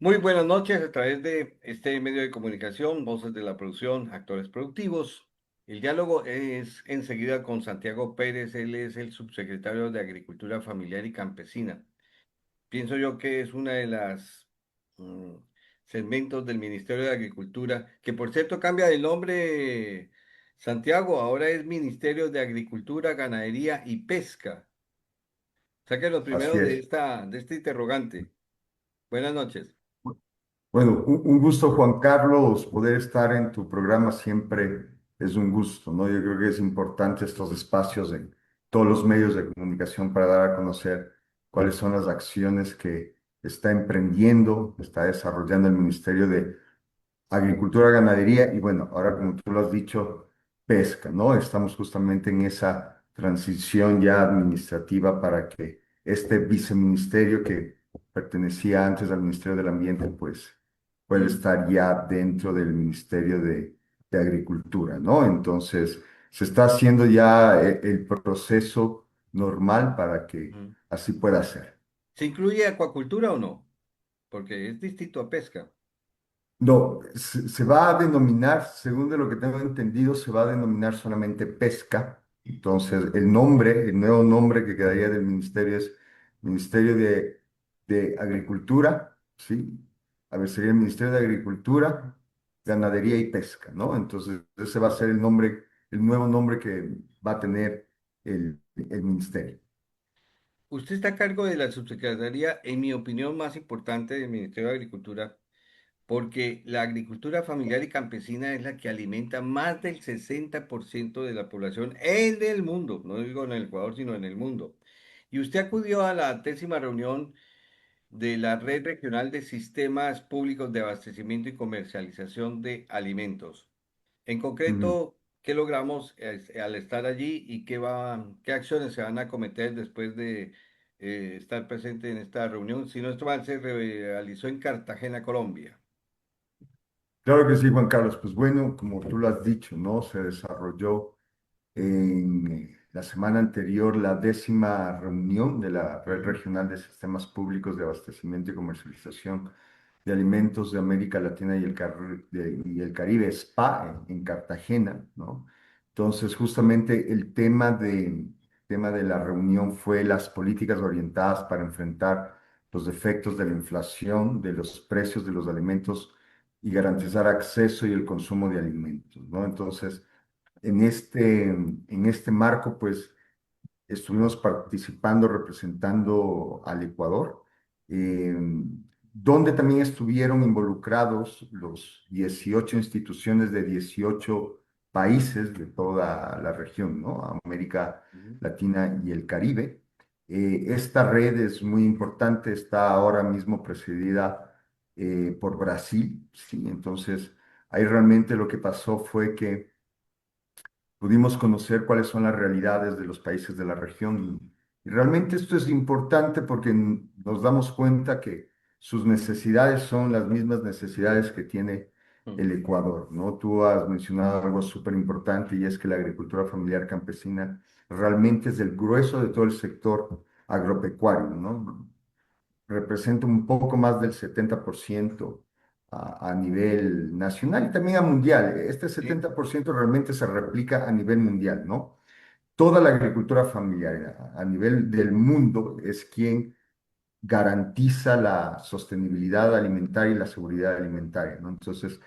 Muy buenas noches a través de este medio de comunicación, Voces de la Producción, Actores Productivos. El diálogo es enseguida con Santiago Pérez, él es el subsecretario de Agricultura Familiar y Campesina. Pienso yo que es una de las mm, segmentos del Ministerio de Agricultura, que por cierto cambia de nombre, Santiago, ahora es Ministerio de Agricultura, Ganadería y Pesca. O sea que lo Así primero es. de este interrogante. Buenas noches. Bueno, un gusto, Juan Carlos, poder estar en tu programa siempre es un gusto, ¿no? Yo creo que es importante estos espacios en todos los medios de comunicación para dar a conocer cuáles son las acciones que está emprendiendo, está desarrollando el Ministerio de Agricultura, Ganadería y bueno, ahora como tú lo has dicho, pesca, ¿no? Estamos justamente en esa transición ya administrativa para que este viceministerio que pertenecía antes al Ministerio del Ambiente, pues pueda Mm, estar ya dentro del Ministerio de Agricultura, ¿no? Entonces, se está haciendo ya el proceso normal para que mm. así pueda ser. ¿Se incluye acuacultura o no? Porque es distinto a pesca. No, se va a denominar, según de lo que tengo entendido, se va a denominar solamente pesca. Entonces, el nombre, el nuevo nombre que quedaría del ministerio es Ministerio de Agricultura, ¿sí? A ver, sería el Ministerio de Agricultura, Ganadería y Pesca, ¿no? Entonces, ese va a ser el nombre, el nuevo nombre que va a tener el ministerio. Usted está a cargo de la subsecretaría, en mi opinión, más importante del Ministerio de Agricultura, porque la agricultura familiar y campesina es la que alimenta más del 60% de la población en el mundo, no digo en el Ecuador, sino en el mundo. Y usted acudió a la 10ª reunión de la Red Regional de Sistemas Públicos de Abastecimiento y Comercialización de Alimentos. En Ujú. concreto, ¿qué logramos al estar allí y qué acciones se van a cometer después de estar presente en esta reunión? Si no, esto se realizó en Cartagena, Colombia. Claro que sí, Juan Carlos. Pues bueno, como tú lo has dicho, ¿no? Se desarrolló en la semana anterior la 10ª reunión de la Red Ujú, Regional de Sistemas Públicos de Abastecimiento y Comercialización de Alimentos de América Latina y y el Caribe, SPA, en Cartagena, ¿no? Entonces, justamente tema de la reunión fue las políticas orientadas para enfrentar los efectos de la inflación, de los precios de los alimentos y garantizar acceso y el consumo de alimentos, ¿no? Entonces, en este marco, pues estuvimos participando, representando al Ecuador, eh, donde también estuvieron involucrados los 18 instituciones de 18 países de toda la región, ¿no? América ujú. Latina y el Caribe. Esta red es muy importante, está ahora mismo presidida por Brasil, ¿sí? Entonces, ahí realmente lo que pasó fue que pudimos conocer cuáles son las realidades de los países de la región y realmente esto es importante porque nos damos cuenta que sus necesidades son las mismas necesidades que tiene Mm. el Ecuador, ¿no? Tú has mencionado algo súper importante y es que la agricultura familiar campesina realmente es el grueso de todo el sector agropecuario, ¿no? Representa un poco más del 70% a nivel nacional y también a mundial. Este Sí, 70% realmente se replica a nivel mundial, ¿no? Toda la agricultura familiar a nivel del mundo es quien garantiza la sostenibilidad alimentaria y la seguridad alimentaria, ¿no? Entonces,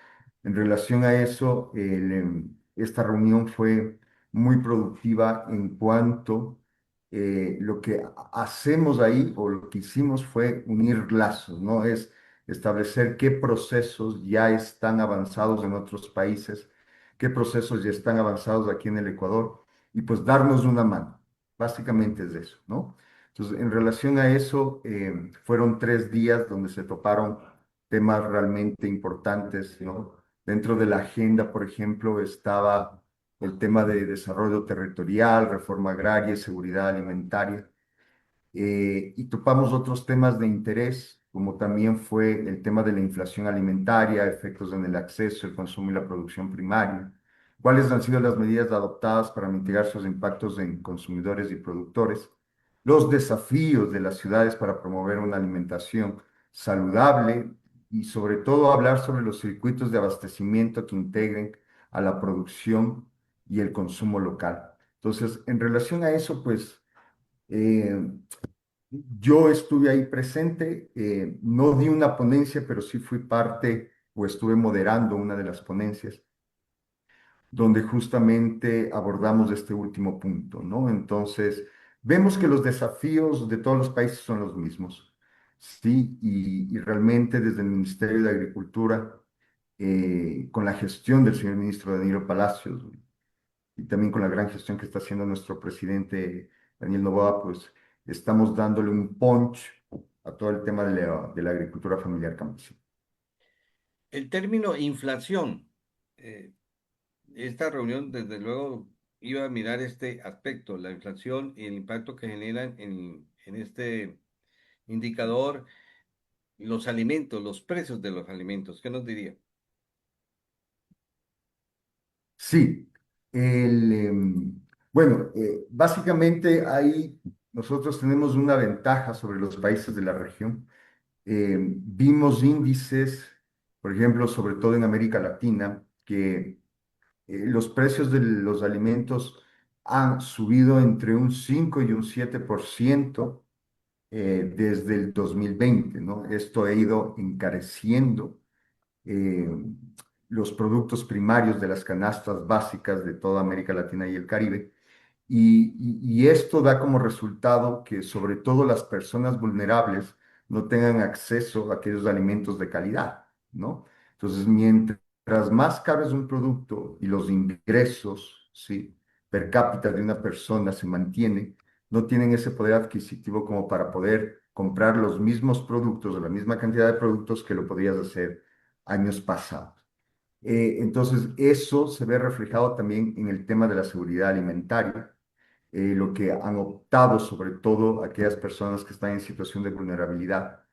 en relación a eso, esta reunión fue muy productiva en cuanto lo que hacemos ahí o lo que hicimos fue unir lazos, ¿no? Es establecer qué procesos ya están avanzados en otros países, qué procesos ya están avanzados aquí en el Ecuador y pues darnos una mano. Básicamente es eso, ¿no? Entonces, en relación a eso, fueron 3 días donde se toparon temas realmente importantes, ¿no? Dentro de la agenda, por ejemplo, estaba el tema de desarrollo territorial, reforma agraria y seguridad alimentaria. Y topamos otros temas de interés, como también fue el tema de la inflación alimentaria, efectos en el acceso, el consumo y la producción primaria. ¿Cuáles han sido las medidas adoptadas para mitigar sus impactos en consumidores y productores? Los desafíos de las ciudades para promover una alimentación saludable, y sobre todo hablar sobre los circuitos de abastecimiento que integren a la producción y el consumo local. Entonces, en relación a eso, pues eh, yo estuve ahí presente, no di una ponencia, pero sí fui parte o estuve moderando una de las ponencias donde justamente abordamos este último punto, ¿no? Entonces, vemos que los desafíos de todos los países son los mismos, ¿sí? Y realmente desde el Ministerio de Agricultura, con la gestión del señor ministro Danilo Palacios y también con la gran gestión que está haciendo nuestro presidente Daniel Noboa, pues estamos dándole un punch a todo el tema de la agricultura familiar campesina. El término inflación, eh, esta reunión desde luego iba a mirar este aspecto, la inflación y el impacto que generan en este indicador los alimentos, los precios de los alimentos. ¿Qué nos diría? Sí, bueno, básicamente ahí nosotros tenemos una ventaja sobre los países de la región. Vimos índices, por ejemplo, sobre todo en América Latina, que los precios de los alimentos han subido entre un 5 y un 7% desde el 2020, ¿no? Esto ha ido encareciendo eh, los productos primarios de las canastas básicas de toda América Latina y el Caribe. Y esto da como resultado que sobre todo las personas vulnerables no tengan acceso a aquellos alimentos de calidad, ¿no? Entonces, mientras más caro es un producto y los ingresos, ¿sí? Per cápita de una persona se mantiene, no tienen ese poder adquisitivo como para poder comprar los mismos productos o la misma cantidad de productos que lo podrías hacer años pasados. Entonces, eso se ve reflejado también en el tema de la seguridad alimentaria, lo que han optado, sobre todo aquellas personas que están en situación de vulnerabilidad,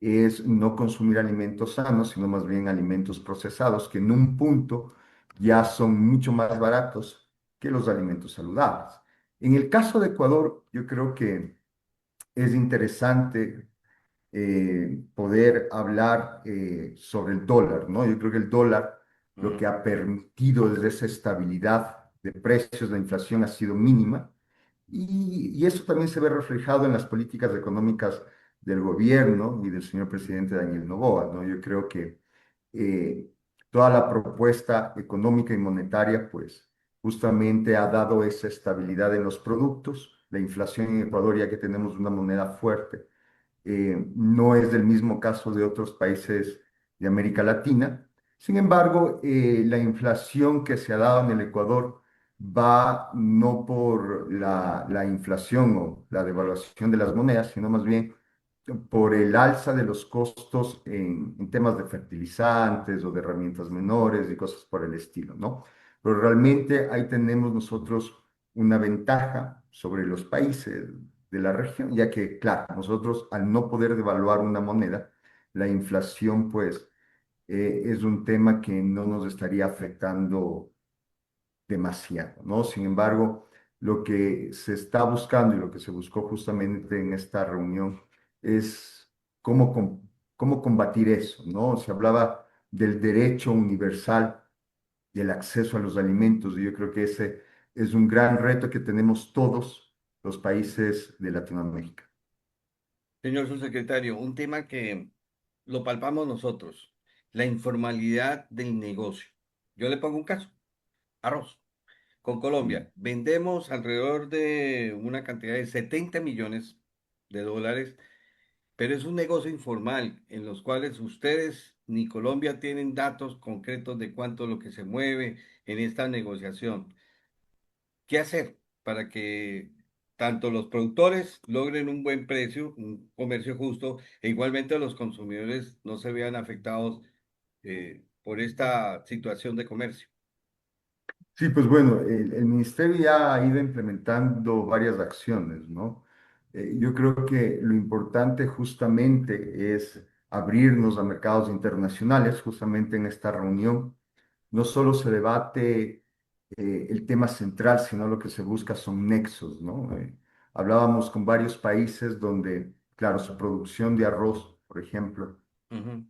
es no consumir alimentos sanos, sino más bien alimentos procesados, que en un punto ya son mucho más baratos que los alimentos saludables. En el caso de Ecuador, yo creo que es interesante poder hablar sobre el dólar, ¿no? Yo creo que el dólar lo que Ujú. ha permitido desde esa estabilidad de precios, la inflación ha sido mínima y eso también se ve reflejado en las políticas económicas del gobierno y del señor presidente Daniel Noboa, ¿no? Yo creo que eh, toda la propuesta económica y monetaria, pues justamente ha dado esa estabilidad en los productos. La inflación en Ecuador, ya que tenemos una moneda fuerte, no es del mismo caso de otros países de América Latina. Sin embargo, la inflación que se ha dado en el Ecuador va no por la inflación o la devaluación de las monedas, sino más bien por el alza de los costos en temas de fertilizantes o de herramientas menores y cosas por el estilo, ¿no? Pero realmente ahí tenemos nosotros una ventaja sobre los países de la región, ya que, claro, nosotros al no poder devaluar una moneda, la inflación, pues, es un tema que no nos estaría afectando demasiado, ¿no? Sin embargo, lo que se está buscando y lo que se buscó justamente en esta reunión es cómo, cómo combatir eso, ¿no? Se hablaba del derecho universal del acceso a los alimentos y yo creo que ese es un gran reto que tenemos todos los países de Latinoamérica. Señor subsecretario, un tema que lo palpamos nosotros, la informalidad del negocio. Yo le pongo un caso, arroz. Con Mm. Colombia, vendemos alrededor de una cantidad de 70 millones de dólares, pero es un negocio informal en los cuales ustedes ni Colombia tienen datos concretos de cuánto es lo que se mueve en esta negociación. ¿Qué hacer para que tanto los productores logren un buen precio, un comercio justo, e igualmente los consumidores no se vean afectados por esta situación de comercio? Sí, pues bueno, el ministerio ya ha ido implementando varias acciones, ¿no? Yo creo que lo importante justamente es abrirnos a mercados internacionales. Justamente en esta reunión no solo se debate el tema central, sino lo que se busca son nexos, ¿no? Hablábamos con varios países donde, claro, su producción de arroz, por ejemplo, Ujú.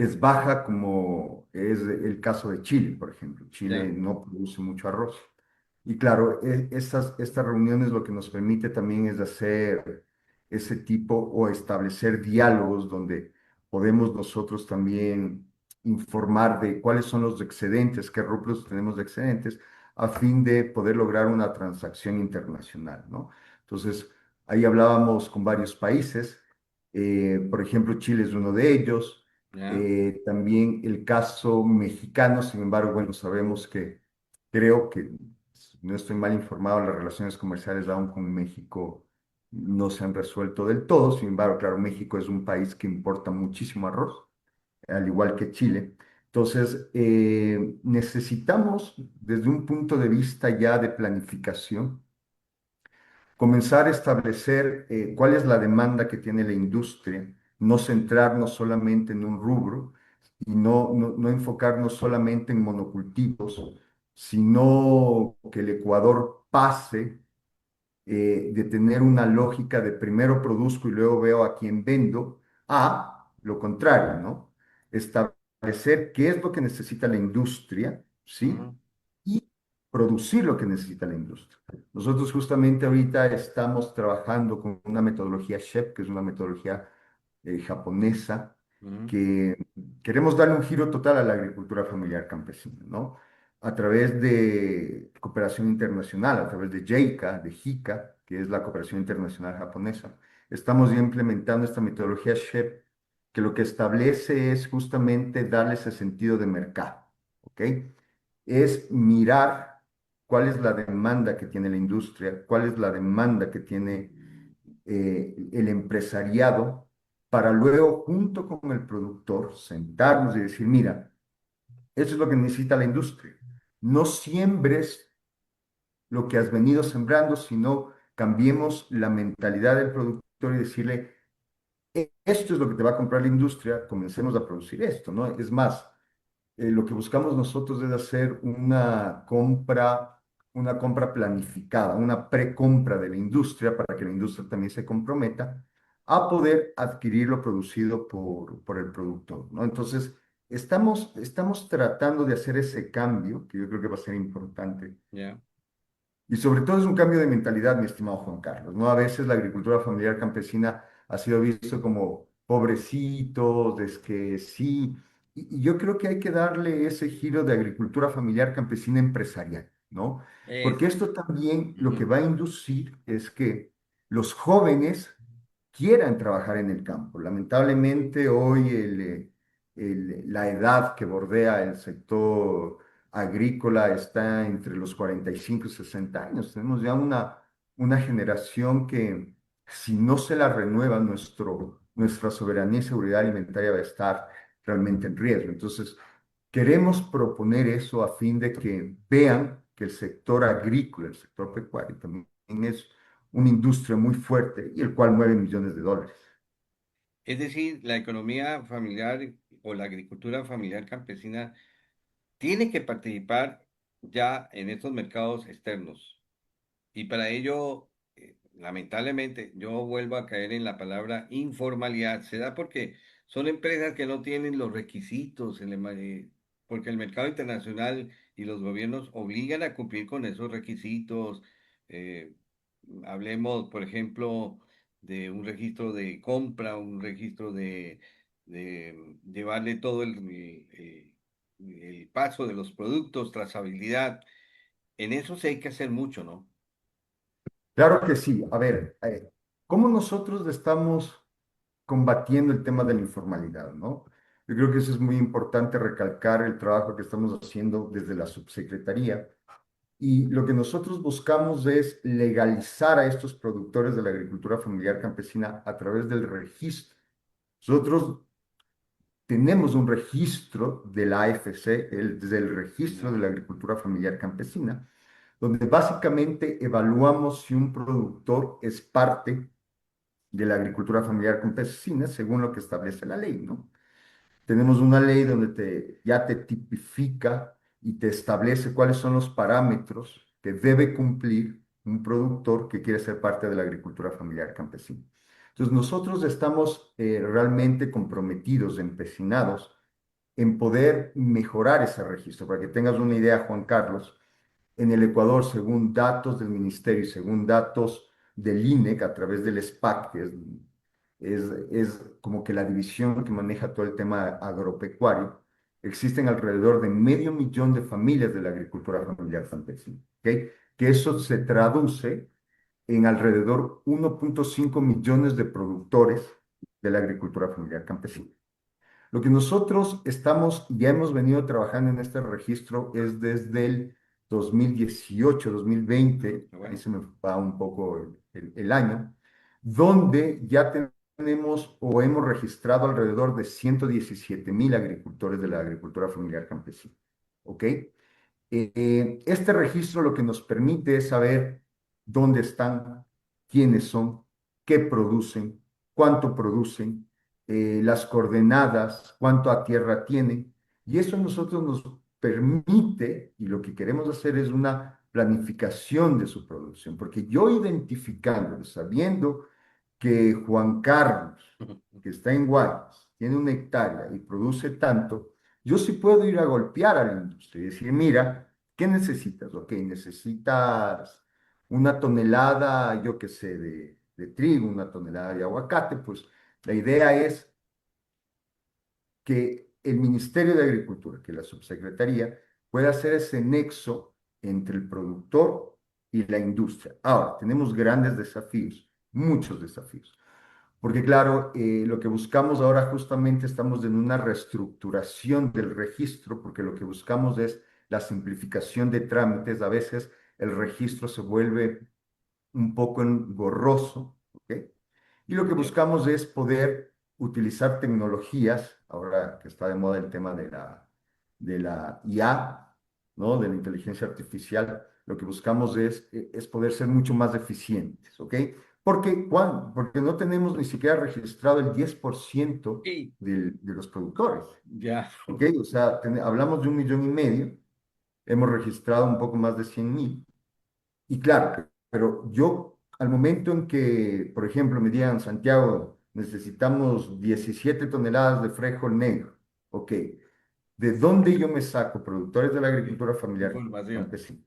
es baja como es el caso de Chile, por ejemplo. Chile Ya. no produce mucho arroz. Y claro, estas reuniones lo que nos permite también es hacer ese tipo o establecer diálogos donde podemos nosotros también informar de cuáles son los excedentes, qué rubros tenemos de excedentes, a fin de poder lograr una transacción internacional, ¿no? Entonces, ahí hablábamos con varios países, por ejemplo, Chile es uno de ellos, Ya. también el caso mexicano, sin embargo, bueno, sabemos que creo que, si no estoy mal informado, las relaciones comerciales aún con México no se han resuelto del todo. Sin embargo, claro, México es un país que importa muchísimo arroz, al igual que Chile. Entonces, necesitamos, desde un punto de vista ya de planificación, comenzar a establecer cuál es la demanda que tiene la industria, no centrarnos solamente en un rubro y no enfocarnos solamente en monocultivos, sino que el Ecuador pase de tener una lógica de primero produzco y luego veo a quién vendo, a lo contrario, ¿no? Establecer qué es lo que necesita la industria, ¿sí? Ujú, Y producir lo que necesita la industria. Nosotros justamente ahorita estamos trabajando con una metodología SHEP, que es una metodología japonesa, ujú, que queremos darle un giro total a la agricultura familiar campesina, ¿no? A través de cooperación internacional, a través de JICA, de JICA, que es la cooperación internacional japonesa. Estamos ya implementando esta metodología SHEP, que lo que establece es justamente darle ese sentido de mercado, ¿ok? Es mirar cuál es la demanda que tiene la industria, cuál es la demanda que tiene el empresariado, para luego, junto con el productor, sentarnos y decir, mira, eso es lo que necesita la industria. No siembres lo que has venido sembrando, sino cambiemos la mentalidad del productor y decirle, esto es lo que te va a comprar la industria, comencemos a producir esto, ¿no? Es más, lo que buscamos nosotros es hacer una compra planificada, una precompra de la industria para que la industria también se comprometa a poder adquirir lo producido por el productor, ¿no? Entonces, estamos tratando de hacer ese cambio, que yo creo que va a ser importante. ya. Y sobre todo es un cambio de mentalidad, mi estimado Juan Carlos, ¿no? A veces la agricultura familiar campesina ha sido visto como pobrecitos, es que sí. Y yo creo que hay que darle ese giro de agricultura familiar campesina empresarial, ¿no? Porque Es, esto también lo que ujú, va a inducir es que los jóvenes quieran trabajar en el campo. Lamentablemente hoy la edad que bordea el sector agrícola está entre los 45 y 60 años. Tenemos ya una generación que si no se la renueva, nuestra soberanía y seguridad alimentaria va a estar realmente en riesgo. Entonces, queremos proponer eso a fin de que vean que el sector agrícola, el sector pecuario, también es una industria muy fuerte y el cual mueve millones de dólares. es decir, la economía familiar o la agricultura familiar campesina tiene que participar ya en estos mercados externos. Y para ello, lamentablemente, yo vuelvo a caer en la palabra informalidad. Se da porque son empresas que no tienen los requisitos, porque el mercado internacional y los gobiernos obligan a cumplir con esos requisitos. Eh, Hablemos, por ejemplo, de un registro de compra, un registro de llevarle todo el paso de los productos, trazabilidad. En eso sí hay que hacer mucho, ¿no? Claro que sí. A ver, ¿cómo nosotros estamos combatiendo el tema de la informalidad, ¿no? Yo creo que eso es muy importante recalcar el trabajo que estamos haciendo desde la subsecretaría. Y lo que nosotros buscamos es legalizar a estos productores de la agricultura familiar campesina a través del registro. Nosotros tenemos un registro de la AFC, desde el registro de Ya. la agricultura familiar campesina, donde básicamente evaluamos si un productor es parte de la agricultura familiar campesina según lo que establece la ley, ¿no? Tenemos una ley donde ya te tipifica y te establece cuáles son los parámetros que debe cumplir un productor que quiere ser parte de la agricultura familiar campesina. Entonces, nosotros estamos realmente comprometidos, empecinados en poder mejorar ese registro. Para que tengas una idea, Juan Carlos, en el Ecuador, según datos del ministerio y según datos del INEC a través del SPAC, que es como que la división que maneja todo el tema agropecuario, existen alrededor de medio millón de familias de la agricultura familiar campesina, ¿ok? Que eso se traduce en alrededor 1,5 millones de productores de la agricultura familiar campesina. Lo que nosotros ya hemos venido trabajando en este registro es desde el 2018, 2020, ahí Bueno, se me va un poco el año, donde ya tenemos o hemos registrado alrededor de 117,000 agricultores de la agricultura familiar campesina. ¿Ok? Este registro lo que nos permite es saber dónde están, quiénes son, qué producen, cuánto producen, las coordenadas, cuánto a tierra tienen. Y eso a nosotros nos permite, y lo que queremos hacer es una planificación de su producción, porque yo identificando, sabiendo que Juan Carlos, que está en Guaymas, tiene 1 hectárea y produce tanto, yo sí puedo ir a golpear a la industria y decir, mira, ¿qué necesitas? Ok, necesitas 1 tonelada, yo qué sé, de trigo, 1 tonelada de aguacate, pues la idea es que el Ministerio de Agricultura, que la subsecretaría, pueda hacer ese nexo entre el productor y la industria. Ahora, tenemos grandes desafíos, muchos desafíos. Porque claro, lo que buscamos ahora justamente estamos en una reestructuración del registro, porque lo que buscamos es la simplificación de trámites. A veces el registro se vuelve un poco engorroso, ¿ok? Y lo que ya, buscamos es poder utilizar tecnologías, ahora que está de moda el tema de la IA, ¿no? De la inteligencia artificial, lo que buscamos es poder ser mucho más eficientes, ¿ok? Porque no tenemos ni siquiera registrado el 10% y de los productores, ya, ¿ok? O sea, hablamos de 1,5 millones, hemos registrado un poco más de 100,000. Y claro, pero yo al momento en que, por ejemplo, me digan, Santiago, necesitamos 17 toneladas de frijol negro, ok, ¿de dónde yo me saco? Productores de la agricultura familiar información, campesina.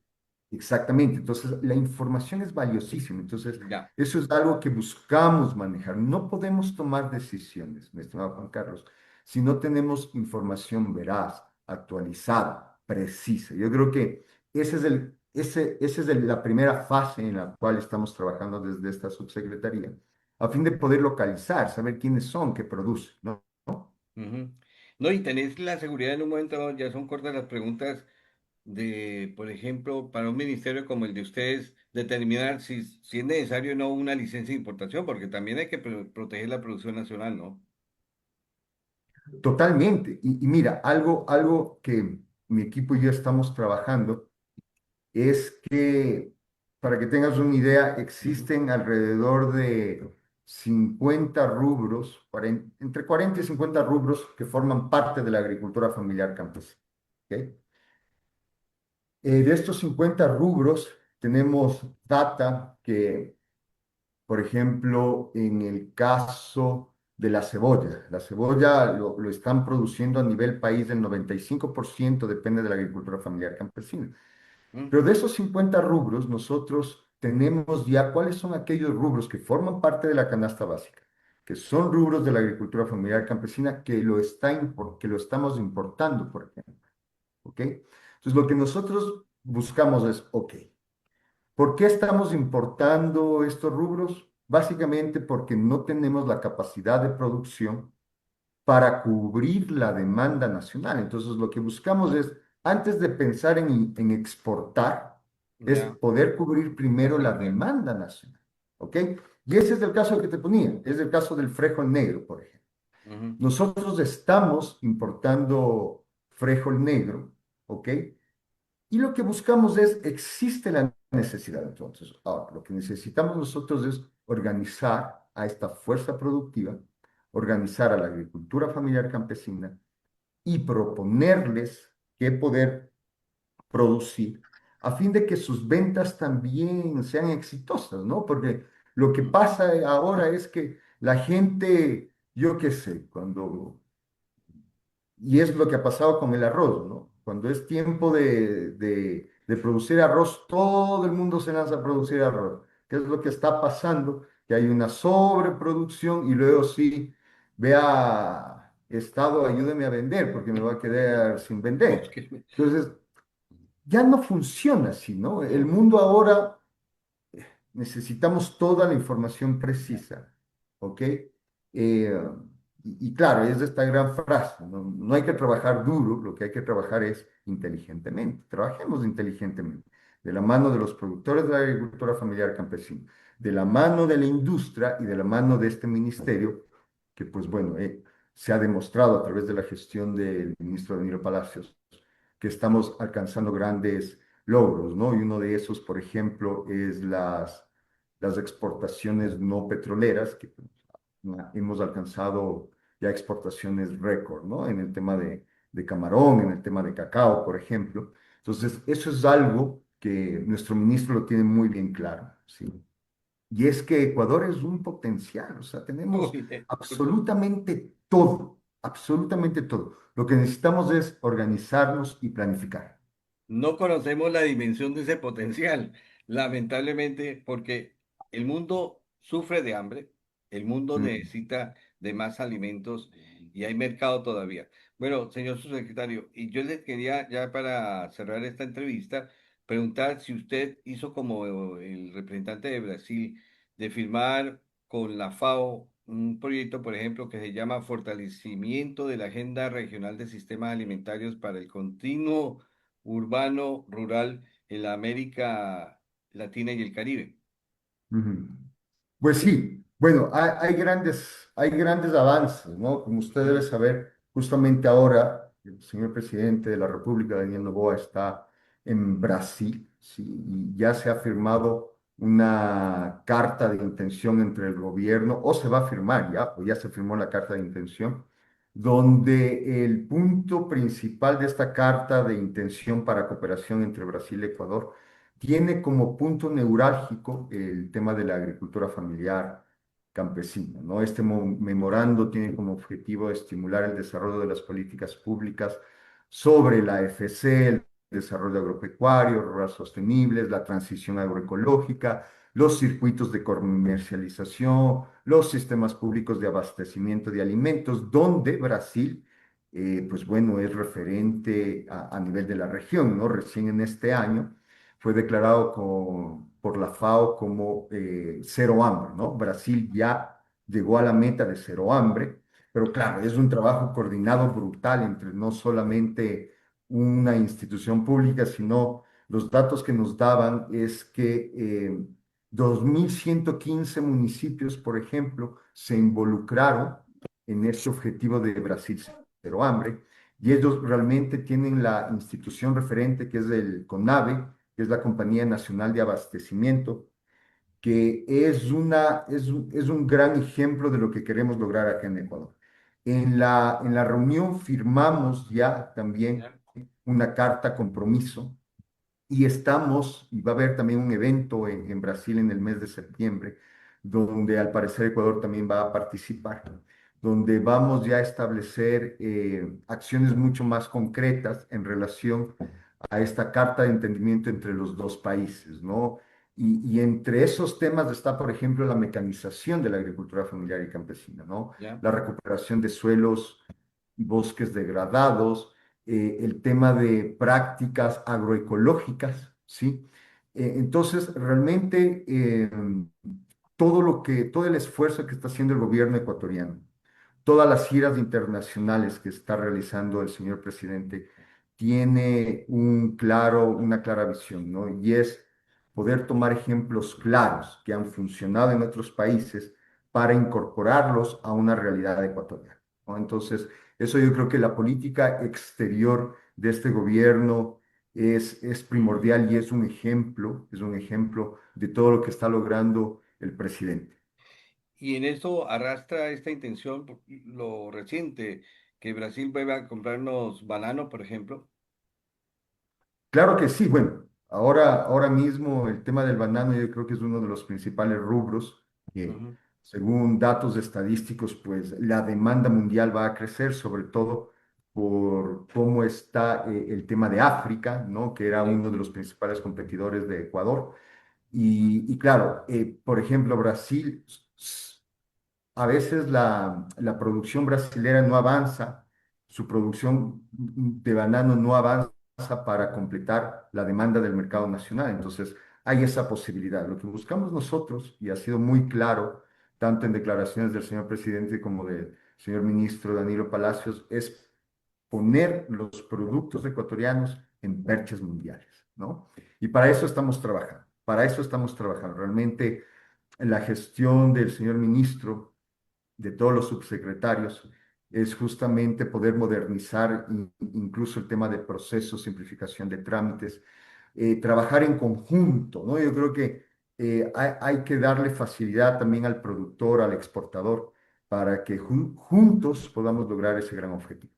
Exactamente, entonces la información es valiosísima, entonces ya. eso es algo que buscamos manejar. No podemos tomar decisiones, mi estimado Juan Carlos, si no tenemos información veraz, actualizada, precisa. Yo creo que esa es la primera fase en la cual estamos trabajando desde esta subsecretaría, a fin de poder localizar, saber quiénes son que producen, ¿no? Ujú. No, y tenés la seguridad en un momento, ya son cortas las preguntas de, por ejemplo, para un ministerio como el de ustedes, determinar si es necesario o no una licencia de importación, porque también hay que proteger la producción nacional, ¿no? Totalmente. Y mira, algo que mi equipo y yo estamos trabajando es que, para que tengas una idea, Ujú. existen alrededor de 50 rubros, entre 40 y 50 rubros que forman parte de la agricultura familiar campesina. ¿Ok? De estos 50 rubros, tenemos data que, por ejemplo, en el caso de la cebolla lo están produciendo a nivel país del 95%, depende de la agricultura familiar campesina. Mm, Pero de esos 50 rubros, nosotros tenemos ya cuáles son aquellos rubros que forman parte de la canasta básica, que son rubros de la agricultura familiar campesina que lo estamos importando, por ejemplo. ¿Ok? Entonces, lo que nosotros buscamos es, ok, ¿por qué estamos importando estos rubros? Básicamente porque no tenemos la capacidad de producción para cubrir la demanda nacional. Entonces, lo que buscamos es, antes de pensar en exportar, es ya, poder cubrir primero la asegurar. demanda nacional. ¿Ok? Y ese es el caso que te ponía, es el caso del frijol negro, por ejemplo. Ujú. Nosotros estamos importando frijol negro, ¿ok? Y lo que buscamos es, existe la necesidad entonces. Ahora, lo que necesitamos nosotros es organizar a esta fuerza productiva, organizar a la agricultura familiar campesina y proponerles qué poder producir a fin de que sus ventas también sean exitosas, ¿no? Porque lo que Mm. pasa ahora es que la gente, yo qué sé, cuando y es lo que ha pasado con el arroz, ¿no? Cuando es tiempo de producir arroz, todo el mundo se lanza a producir arroz. ¿Qué es lo que está pasando? Que hay una sobreproducción y luego sí, vea, Estado, ayúdeme a vender porque me va a quedar sin vender. Búsqueme. Entonces, ya no funciona así, ¿no? El mundo ahora necesitamos toda la información precisa, ¿ok? Y claro, es esta gran frase, ¿no? No hay que trabajar duro, lo que hay que trabajar es inteligentemente. Trabajemos inteligentemente, de la mano de los productores de la agricultura familiar campesina, de la mano de la industria y de la mano de este ministerio, que pues bueno, se ha demostrado a través de la gestión del ministro Danilo Palacios que estamos alcanzando grandes logros, ¿no? Y uno de esos, por ejemplo, es las exportaciones no petroleras, que pues, hemos alcanzado ya exportaciones récord, ¿no? En el tema de camarón, en el tema de cacao, por ejemplo. Entonces, eso es algo que nuestro ministro lo tiene muy bien claro, ¿sí? Y es que Ecuador es un potencial, o sea, tenemos Uy, absolutamente todo, absolutamente todo. Lo que necesitamos es organizarnos y planificar. no conocemos la dimensión de ese potencial, lamentablemente, porque el mundo sufre de hambre, el mundo Mm, necesita de más alimentos y hay mercado todavía. Bueno, señor subsecretario, y yo le quería, ya para cerrar esta entrevista, preguntar si usted hizo como el representante de Brasil de firmar con la FAO un proyecto, por ejemplo, que se llama Fortalecimiento de la Agenda Regional de Sistemas Alimentarios para el Continuo urbano, rural en la América Latina y el Caribe. ujú. Pues sí, bueno, hay grandes avances, ¿no? Como usted debe saber, justamente ahora el señor presidente de la República, Daniel Noboa, está en Brasil, ¿sí? Y ya se ha firmado una carta de intención entre el gobierno, o se va a firmar ya, o ya se firmó la carta de intención, donde el punto principal de esta carta de intención para cooperación entre Brasil y Ecuador tiene como punto neurálgico el tema de la agricultura familiar campesina, ¿no? Este memorando tiene como objetivo estimular el desarrollo de las políticas públicas sobre la AFC, el desarrollo agropecuario, rural sostenibles, la transición agroecológica, los circuitos de comercialización, los sistemas públicos de abastecimiento de alimentos, donde Brasil, pues bueno, es referente a nivel de la región, ¿no? Recién en este año fue declarado por la FAO como cero hambre, ¿no? Brasil ya llegó a la meta de cero hambre, pero claro, es un trabajo coordinado brutal entre no solamente una institución pública, sino los datos que nos daban es que 2.115 municipios, por ejemplo, se involucraron en este objetivo de Brasil cero hambre, y ellos realmente tienen la institución referente que es el CONAVE, que es la Compañía Nacional de Abastecimiento, que es un gran ejemplo de lo que queremos lograr acá en Ecuador. En la reunión firmamos ya también ¿Ya? una carta compromiso y va a haber también un evento en Brasil en el mes de septiembre, donde al parecer Ecuador también va a participar, donde vamos ya a establecer acciones mucho más concretas en relación a esta carta de entendimiento entre los dos países, ¿no? Y entre esos temas está, por ejemplo, la mecanización de la agricultura familiar y campesina, ¿no? ¿Ya? La recuperación de suelos y bosques degradados, el tema de prácticas agroecológicas, ¿sí? Entonces, realmente todo el esfuerzo que está haciendo el gobierno ecuatoriano, todas las giras internacionales que está realizando el señor presidente, tiene una clara visión, ¿no? Y es poder tomar ejemplos claros que han funcionado en otros países para incorporarlos a una realidad ecuatoriana, ¿no? Entonces, eso yo creo que la política exterior de este gobierno es primordial y es un ejemplo de todo lo que está logrando el presidente. Y en eso arrastra esta intención, lo reciente, que Brasil vuelva a comprarnos banano, por ejemplo. Claro que sí, bueno, ahora mismo el tema del banano yo creo que es uno de los principales rubros que Ujú. según datos estadísticos, pues la demanda mundial va a crecer, sobre todo por cómo está el tema de África, ¿no? Que era Sí. uno de los principales competidores de Ecuador. Y claro, por ejemplo, Brasil, a veces la producción brasilera no avanza, su producción de banano no avanza para completar la demanda del mercado nacional. Entonces, hay esa posibilidad. Lo que buscamos nosotros, y ha sido muy claro, tanto en declaraciones del señor presidente como del señor ministro Danilo Palacios, es poner los productos ecuatorianos en perchas mundiales, ¿no? Y para eso estamos trabajando, para eso estamos trabajando. Realmente la gestión del señor ministro, de todos los subsecretarios, es justamente poder modernizar incluso el tema de procesos, simplificación de trámites, trabajar en conjunto, ¿no? Yo creo que hay que darle facilidad también al productor, al exportador, para que juntos podamos lograr ese gran objetivo.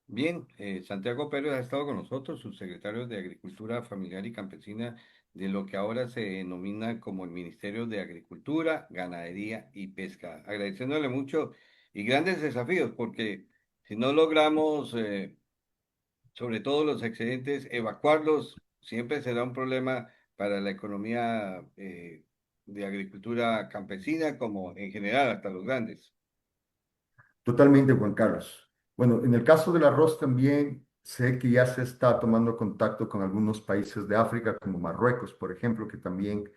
Bien, Santiago Pérez ha estado con nosotros, subsecretario de Agricultura Familiar y Campesina de lo que ahora se denomina como el Ministerio de Agricultura, Ganadería y Pesca. Agradeciéndole mucho y grandes desafíos, porque si no logramos, sobre todo los excedentes, evacuarlos, siempre será un problema para la economía, de agricultura campesina, como en general hasta los grandes. Totalmente, Juan Carlos. Bueno, en el caso del arroz también sé que ya se está tomando contacto con algunos países de África, como Marruecos, por ejemplo, que también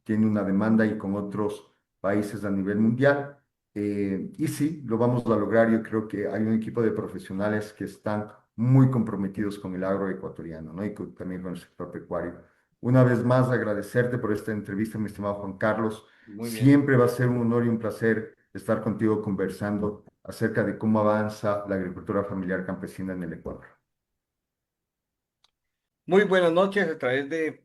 tiene una demanda y con otros países a nivel mundial. Y sí, lo vamos a lograr. Yo creo que hay un equipo de profesionales que están muy comprometidos con el agro ecuatoriano, ¿no? Y también con el sector pecuario. Una vez más, agradecerte por esta entrevista, mi estimado Juan Carlos. Muy bien. Siempre va a ser un honor y un placer estar contigo conversando acerca de cómo avanza la agricultura familiar campesina en el Ecuador. Muy buenas noches a través de